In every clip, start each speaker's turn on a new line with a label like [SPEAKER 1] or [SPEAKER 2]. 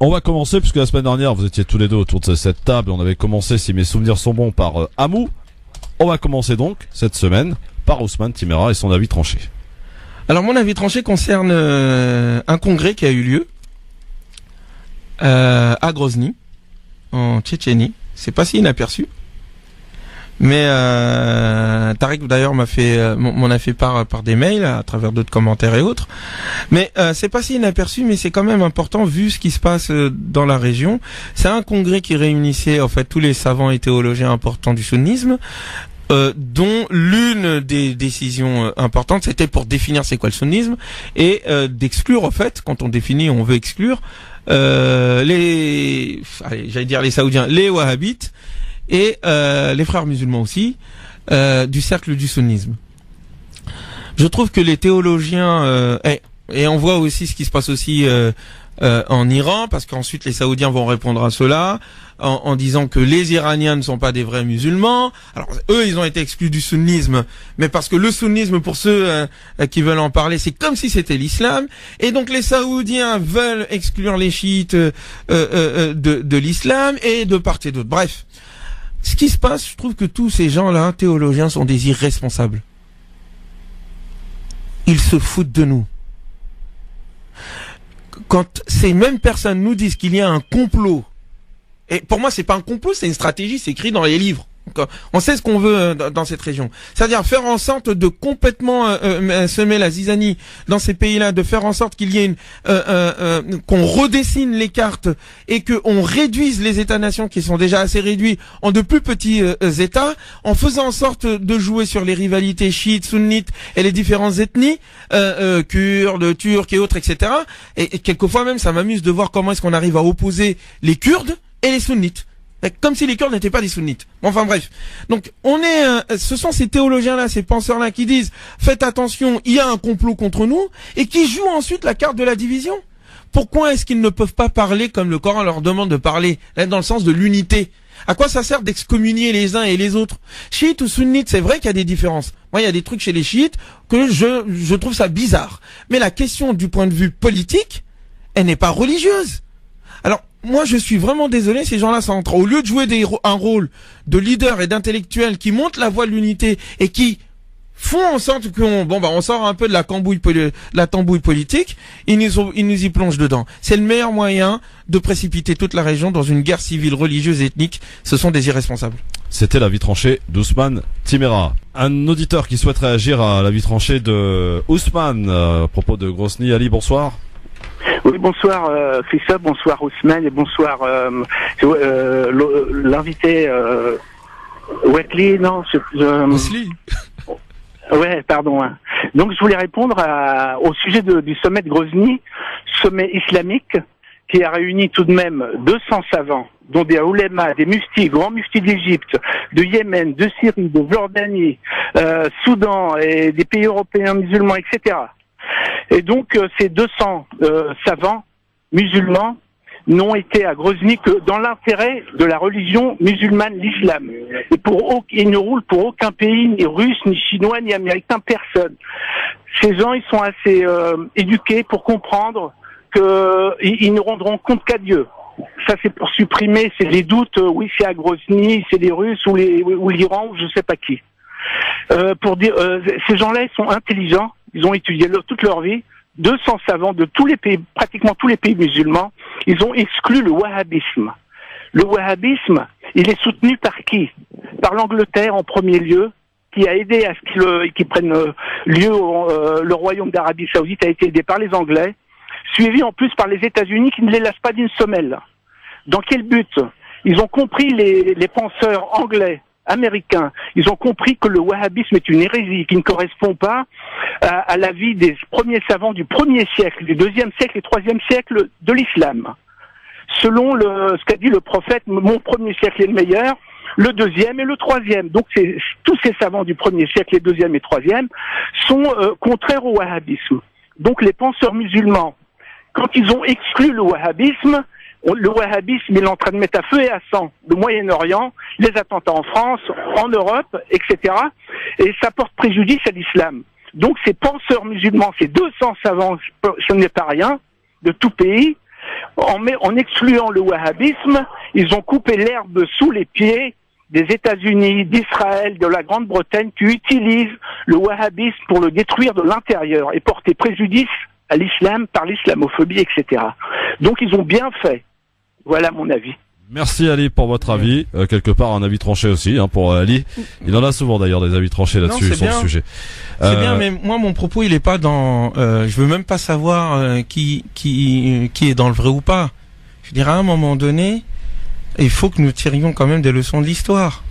[SPEAKER 1] On va commencer, puisque la semaine dernière, vous étiez tous les deux autour de cette table. On avait commencé, si mes souvenirs sont bons, par Amou. On va commencer donc, cette semaine, par Ousmane Timéra et son avis tranché.
[SPEAKER 2] Alors, mon avis tranché concerne un congrès qui a eu lieu à Grozny, en Tchétchénie. C'est pas si inaperçu. Mais Tariq d'ailleurs m'en a fait part par des mails à travers d'autres commentaires et autres. Mais c'est pas si inaperçu, mais c'est quand même important vu ce qui se passe dans la région. C'est un congrès qui réunissait en fait tous les savants et théologiens importants du sunnisme, dont l'une des décisions importantes c'était pour définir c'est quoi le sunnisme et d'exclure en fait, quand on définit on veut exclure les saoudiens, les wahhabites et les frères musulmans aussi, du cercle du sunnisme. Je trouve que les théologiens, et on voit aussi ce qui se passe aussi en Iran, parce qu'ensuite les Saoudiens vont répondre à cela, en disant que les Iraniens ne sont pas des vrais musulmans. Alors eux, ils ont été exclus du sunnisme, mais parce que le sunnisme, pour ceux qui veulent en parler, c'est comme si c'était l'islam. Et donc les Saoudiens veulent exclure les chiites de l'islam et de part et d'autre. Bref. Ce qui se passe, je trouve que tous ces gens-là, théologiens, sont des irresponsables. Ils se foutent de nous. Quand ces mêmes personnes nous disent qu'il y a un complot, et pour moi c'est pas un complot, c'est une stratégie, c'est écrit dans les livres. Donc, on sait ce qu'on veut dans cette région. C'est-à-dire faire en sorte de complètement semer la zizanie dans ces pays-là, de faire en sorte qu'il y ait qu'on redessine les cartes et qu'on réduise les États-nations qui sont déjà assez réduits en de plus petits États, en faisant en sorte de jouer sur les rivalités chiites, sunnites et les différentes ethnies, Kurdes, Turcs et autres, etc. Et quelquefois même, ça m'amuse de voir comment est-ce qu'on arrive à opposer les Kurdes et les sunnites. Comme si les Kurdes n'étaient pas des sunnites. Enfin bref. Donc ce sont ces théologiens-là, ces penseurs-là qui disent faites attention, il y a un complot contre nous, et qui jouent ensuite la carte de la division. Pourquoi est-ce qu'ils ne peuvent pas parler comme le Coran leur demande de parler, dans le sens de l'unité? À quoi ça sert d'excommunier les uns et les autres? Chiites ou sunnites, c'est vrai qu'il y a des différences. Moi, il y a des trucs chez les chiites que je trouve ça bizarre. Mais la question du point de vue politique, elle n'est pas religieuse. Alors, moi, je suis vraiment désolé, ces gens-là sont au lieu de jouer un rôle de leader et d'intellectuel qui monte la voie de l'unité et qui font en sorte on sort un peu de la tambouille politique, ils nous y plongent dedans. C'est le meilleur moyen de précipiter toute la région dans une guerre civile, religieuse et ethnique. Ce sont des irresponsables.
[SPEAKER 1] C'était l'avis tranché d'Ousmane Timéra. Un auditeur qui souhaite réagir à l'avis tranché de Ousmane à propos de Grozny. Ali, bonsoir.
[SPEAKER 3] Oui, bonsoir Christophe, bonsoir Ousmane et bonsoir l'invité Wesley, non
[SPEAKER 2] Wesley.
[SPEAKER 3] Ouais, pardon. Donc je voulais répondre au sujet du sommet de Grozny, sommet islamique qui a réuni tout de même 200 savants, dont des oulémas, des muftis, grands muftis d'Égypte, de Yémen, de Syrie, de Jordanie, Soudan et des pays européens musulmans, etc. Et donc ces 200 savants musulmans n'ont été à Grozny que dans l'intérêt de la religion musulmane, l'islam. Et ils ne roulent pour aucun pays, ni russe, ni chinois, ni américain, personne. Ces gens, ils sont assez éduqués pour comprendre qu'ils ne rendront compte qu'à Dieu. Ça, c'est pour supprimer les doutes. Oui, c'est à Grozny, c'est les Russes ou l'Iran ou je sais pas qui. Pour dire, ces gens-là, ils sont intelligents. Ils ont étudié toute leur vie. 200 savants de tous les pays, pratiquement tous les pays musulmans, ils ont exclu le wahhabisme. Le wahhabisme, il est soutenu par qui? Par l'Angleterre en premier lieu, qui a aidé à ce qu'il prenne lieu. Le royaume d'Arabie Saoudite a été aidé par les Anglais, suivi en plus par les États-Unis qui ne les lassent pas d'une semelle. Dans quel but? Ils ont compris, les penseurs anglais, américains, ils ont compris que le wahhabisme est une hérésie qui ne correspond pas à la vie des premiers savants du 1er siècle, du 2e siècle et 3e siècle de l'islam. Selon ce qu'a dit le prophète, mon 1er siècle est le meilleur, le 2e et le 3e. Donc tous ces savants du 1er siècle, les 2e et 3e, sont contraires au wahhabisme. Donc les penseurs musulmans, quand ils ont exclu le wahhabisme il est en train de mettre à feu et à sang le Moyen-Orient, les attentats en France, en Europe, etc. Et ça porte préjudice à l'islam. Donc ces penseurs musulmans, ces 200 savants, ce n'est pas rien, de tout pays, en excluant le wahhabisme, ils ont coupé l'herbe sous les pieds des États-Unis, d'Israël, de la Grande-Bretagne, qui utilisent le wahhabisme pour le détruire de l'intérieur et porter préjudice à l'islam par l'islamophobie, etc. Donc ils ont bien fait. Voilà mon avis.
[SPEAKER 1] Merci Ali pour votre avis. Quelque part un avis tranché aussi pour Ali. Il en a souvent d'ailleurs des avis tranchés là-dessus sur le sujet.
[SPEAKER 2] C'est bien, mais moi mon propos il est pas dans. Je veux même pas savoir qui est dans le vrai ou pas. Je dirais à un moment donné, il faut que nous tirions quand même des leçons de l'histoire.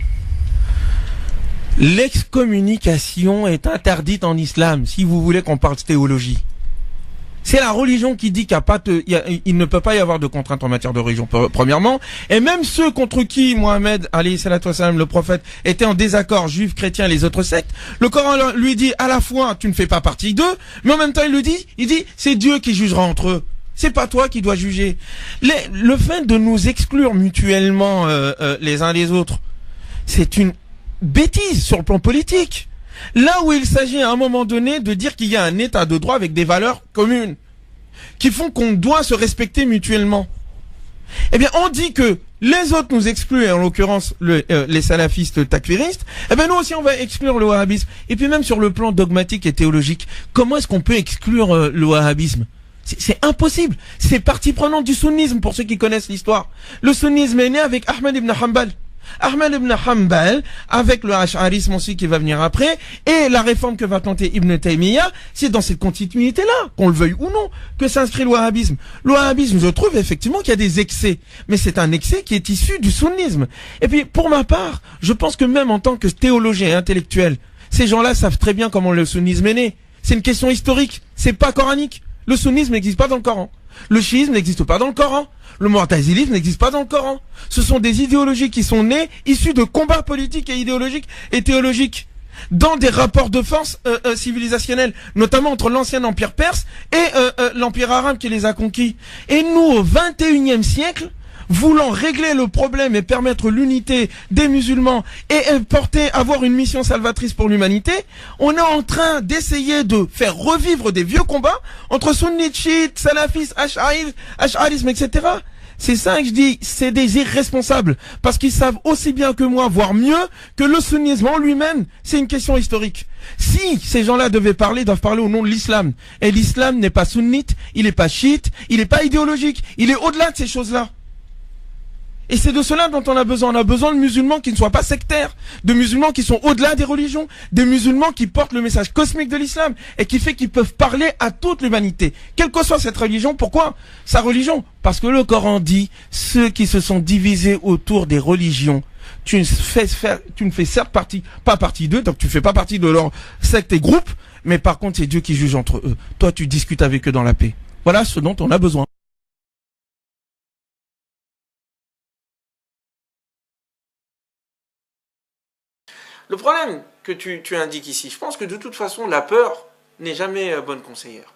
[SPEAKER 2] L'excommunication est interdite en islam, si vous voulez qu'on parle de théologie. C'est la religion qui dit il ne peut pas y avoir de contraintes en matière de religion, premièrement. Et même ceux contre qui Mohammed, alayhi salatu wassalam, le prophète, était en désaccord, juifs, chrétiens et les autres sectes, le Coran lui dit à la fois, tu ne fais pas partie d'eux, mais en même temps il dit, c'est Dieu qui jugera entre eux. C'est pas toi qui dois juger. Le fait de nous exclure mutuellement les uns les autres, c'est une bêtise sur le plan politique. Là où il s'agit à un moment donné de dire qu'il y a un état de droit avec des valeurs communes qui font qu'on doit se respecter mutuellement. Eh bien, on dit que les autres nous excluent, et en l'occurrence les salafistes takfiristes, eh bien nous aussi on va exclure le wahhabisme. Et puis même sur le plan dogmatique et théologique, comment est-ce qu'on peut exclure le wahhabisme ? C'est impossible. C'est partie prenante du sunnisme pour ceux qui connaissent l'histoire. Le sunnisme est né avec Ahmed ibn Hanbal. Ahmed ibn Hanbal, avec le ash'arisme aussi qui va venir après, et la réforme que va tenter Ibn Taymiyyah, c'est dans cette continuité-là, qu'on le veuille ou non, que s'inscrit le wahhabisme. Le wahhabisme, je trouve effectivement qu'il y a des excès, mais c'est un excès qui est issu du sunnisme. Et puis, pour ma part, je pense que même en tant que théologien et intellectuel, ces gens-là savent très bien comment le sunnisme est né. C'est une question historique, c'est pas coranique. Le sunnisme n'existe pas dans le Coran. Le chiisme n'existe pas dans le Coran. Le mu'tazilisme n'existe pas dans le Coran. Ce sont des idéologies qui sont nées, issues de combats politiques et idéologiques et théologiques, dans des rapports de force civilisationnels, notamment entre l'ancien empire perse et l'empire arabe qui les a conquis. Et nous, au XXIe siècle, voulant régler le problème et permettre l'unité des musulmans et avoir une mission salvatrice pour l'humanité, on est en train d'essayer de faire revivre des vieux combats entre sunnites, chiites, salafistes, ash'arisme, etc. C'est ça que je dis, c'est des irresponsables, parce qu'ils savent aussi bien que moi, voire mieux, que le sunnisme en lui-même, c'est une question historique. Si ces gens-là devaient parler, doivent parler au nom de l'islam. Et l'islam n'est pas sunnite, il n'est pas chiite, il n'est pas idéologique, il est au-delà de ces choses-là. Et c'est de cela dont on a besoin. On a besoin de musulmans qui ne soient pas sectaires, de musulmans qui sont au-delà des religions, des musulmans qui portent le message cosmique de l'islam et qui fait qu'ils peuvent parler à toute l'humanité, quelle que soit cette religion. Pourquoi sa religion? Parce que le Coran dit, ceux qui se sont divisés autour des religions, tu ne fais certes pas partie d'eux, donc tu fais pas partie de leur secte et groupe, mais par contre c'est Dieu qui juge entre eux. Toi tu discutes avec eux dans la paix. Voilà ce dont on a besoin. Le problème que tu indiques ici, je pense que de toute façon, la peur n'est jamais bonne conseillère.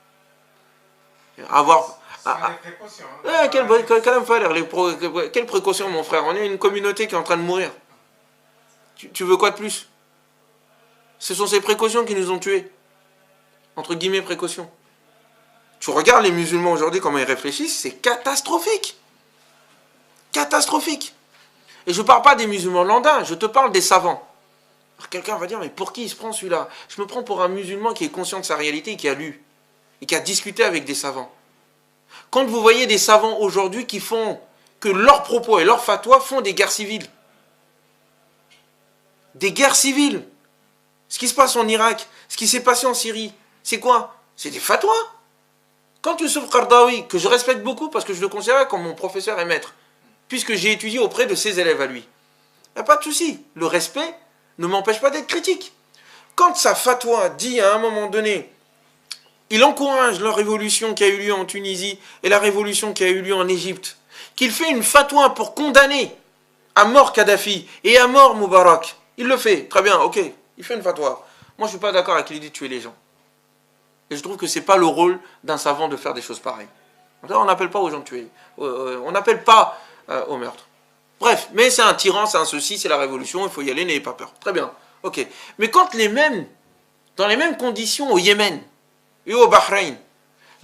[SPEAKER 2] Quelle précaution, mon frère? On est une communauté qui est en train de mourir. Tu veux quoi de plus? Ce sont ces précautions qui nous ont tués. Entre guillemets, précautions. Tu regardes les musulmans aujourd'hui, comment ils réfléchissent, c'est catastrophique. Catastrophique. Et je ne parle pas des musulmans lambda, je te parle des savants. Quelqu'un va dire, mais pour qui il se prend celui-là? Je me prends pour un musulman qui est conscient de sa réalité et qui a lu, et qui a discuté avec des savants. Quand vous voyez des savants aujourd'hui qui font que leurs propos et leurs fatwas font des guerres civiles. Des guerres civiles. Ce qui se passe en Irak, ce qui s'est passé en Syrie, c'est quoi? C'est des fatwas. Quand Youssouf Qaradawi, que je respecte beaucoup parce que je le considère comme mon professeur et maître, puisque j'ai étudié auprès de ses élèves à lui, il n'y a pas de souci. Le respect ne m'empêche pas d'être critique. Quand sa fatwa dit à un moment donné, il encourage la révolution qui a eu lieu en Tunisie et la révolution qui a eu lieu en Égypte, qu'il fait une fatwa pour condamner à mort Kadhafi et à mort Moubarak, il le fait, très bien, ok, il fait une fatwa. Moi je ne suis pas d'accord avec l'idée de tuer les gens. Et je trouve que ce n'est pas le rôle d'un savant de faire des choses pareilles. On n'appelle pas aux gens de tuer, on n'appelle pas au meurtre. Bref, mais c'est un tyran, c'est un ceci, c'est la révolution, il faut y aller, n'ayez pas peur. Très bien, ok. Mais quand dans les mêmes conditions au Yémen et au Bahreïn,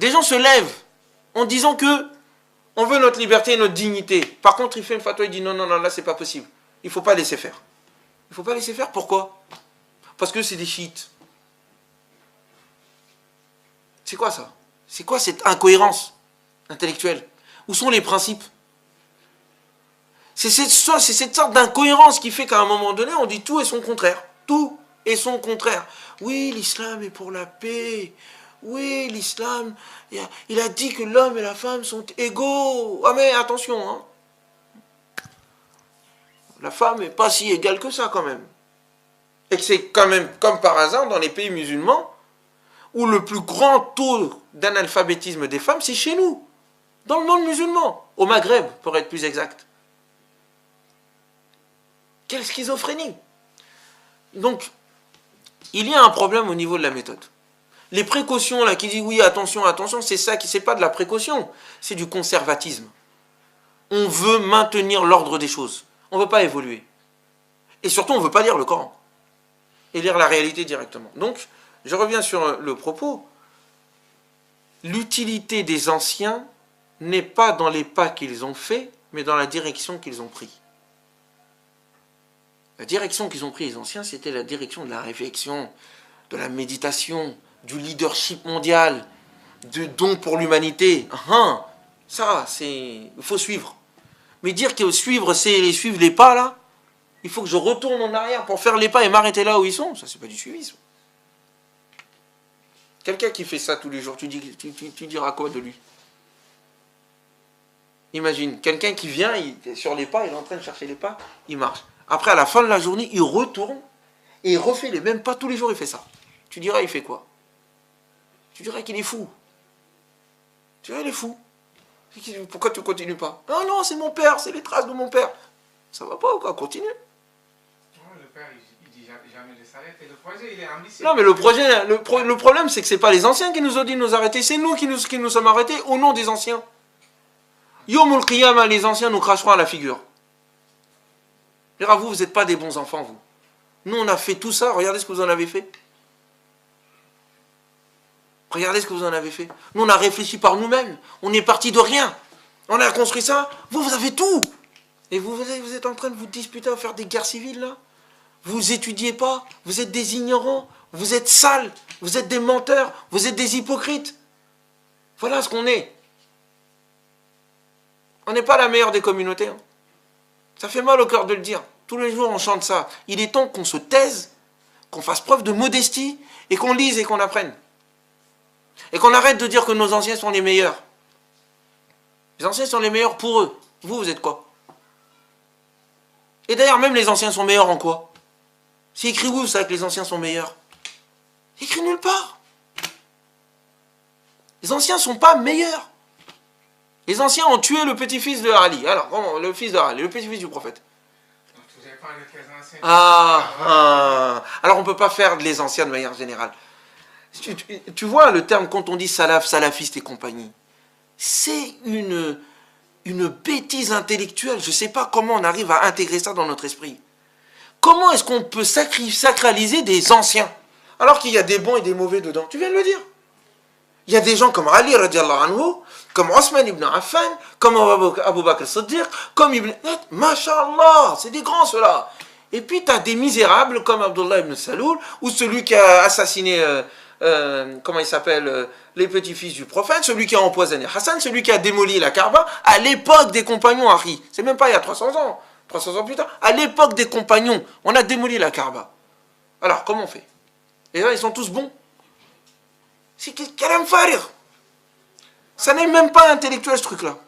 [SPEAKER 2] des gens se lèvent en disant que On veut notre liberté et notre dignité. Par contre, il fait une fatwa, il dit non, non, non, là, c'est pas possible. Il ne faut pas laisser faire. Il ne faut pas laisser faire, pourquoi? Parce que c'est des chiites. C'est quoi ça? C'est quoi cette incohérence intellectuelle? Où sont les principes? C'est cette sorte d'incohérence qui fait qu'à un moment donné, on dit tout et son contraire. Tout et son contraire. Oui, l'islam est pour la paix. Oui, l'islam, il a dit que l'homme et la femme sont égaux. Ah mais attention, hein. La femme n'est pas si égale que ça quand même. Et que c'est quand même, comme par hasard, dans les pays musulmans, où le plus grand taux d'analphabétisme des femmes, c'est chez nous. Dans le monde musulman. Au Maghreb, pour être plus exact. Quelle schizophrénie! Donc, il y a un problème au niveau de la méthode. Les précautions, là, qui disent oui, attention, attention, c'est ça qui, c'est pas de la précaution, c'est du conservatisme. On veut maintenir l'ordre des choses. On ne veut pas évoluer. Et surtout, on ne veut pas lire le Coran. Et lire la réalité directement. Donc, je reviens sur le propos. L'utilité des anciens n'est pas dans les pas qu'ils ont faits, mais dans la direction qu'ils ont pris. La direction qu'ils ont pris les anciens, c'était la direction de la réflexion, de la méditation, du leadership mondial, de don pour l'humanité. Ça, il faut suivre. Mais dire que suivre, c'est suivre les pas, là, il faut que je retourne en arrière pour faire les pas et m'arrêter là où ils sont, ça, c'est pas du suivisme. Quelqu'un qui fait ça tous les jours, tu diras quoi de lui? Imagine, quelqu'un qui vient, il est sur les pas, il est en train de chercher les pas, il marche. Après, à la fin de la journée, il retourne et il refait les mêmes pas tous les jours, il fait ça. Tu diras, il fait quoi? Tu dirais qu'il est fou. Tu dirais, il est fou. Pourquoi tu ne continues pas? Non, non, c'est mon père, c'est les traces de mon père. Ça va pas ou quoi? Continue.
[SPEAKER 4] Le père, il dit jamais de s'arrêter. Le projet, il est ambitieux.
[SPEAKER 2] Non, mais le problème, c'est que ce n'est pas les anciens qui nous ont dit de nous arrêter, c'est nous qui nous sommes arrêtés au nom des anciens. Yomul Qiyamah, les anciens nous cracheront à la figure. Vous n'êtes pas des bons enfants, vous. Nous, on a fait tout ça, regardez ce que vous en avez fait. Regardez ce que vous en avez fait. Nous, on a réfléchi par nous-mêmes. On est parti de rien. On a construit ça. Vous avez tout. Et vous êtes en train de vous disputer à faire des guerres civiles, là. Vous étudiez pas. Vous êtes des ignorants. Vous êtes sales. Vous êtes des menteurs. Vous êtes des hypocrites. Voilà ce qu'on est. On n'est pas la meilleure des communautés. Hein. Ça fait mal au cœur de le dire. Tous les jours, on chante ça. Il est temps qu'on se taise, qu'on fasse preuve de modestie, et qu'on lise et qu'on apprenne. Et qu'on arrête de dire que nos anciens sont les meilleurs. Les anciens sont les meilleurs pour eux. Vous êtes quoi? Et d'ailleurs, même les anciens sont meilleurs en quoi? C'est écrit où ça que les anciens sont meilleurs? C'est écrit nulle part. Les anciens ne sont pas meilleurs. Les anciens ont tué le petit-fils de Ali. Alors, comment? Le fils de Ali, le petit-fils du prophète.
[SPEAKER 4] Donc, vous avez parlé des anciens.
[SPEAKER 2] Alors, on ne peut pas faire de les anciens de manière générale. Tu vois le terme quand on dit salaf, salafiste et compagnie. C'est une bêtise intellectuelle. Je ne sais pas comment on arrive à intégrer ça dans notre esprit. Comment est-ce qu'on peut sacraliser des anciens alors qu'il y a des bons et des mauvais dedans? Tu viens de le dire. Il y a des gens comme Ali radiallahu anhu, comme Osman ibn Affan, comme Abu Bakr Siddiq, comme Ibn... Masha'Allah, c'est des grands ceux-là. Et puis tu as des misérables comme Abdullah ibn Saloul, ou celui qui a assassiné, comment il s'appelle, les petits-fils du prophète, celui qui a empoisonné Hassan, celui qui a démoli la Kaaba, à l'époque des compagnons Harry. C'est même pas il y a 300 ans, 300 ans plus tard. À l'époque des compagnons, on a démoli la Kaaba. Alors, comment on fait? Et là, ils sont tous bons. C'est kalam farir. Ça n'est même pas intellectuel ce truc-là.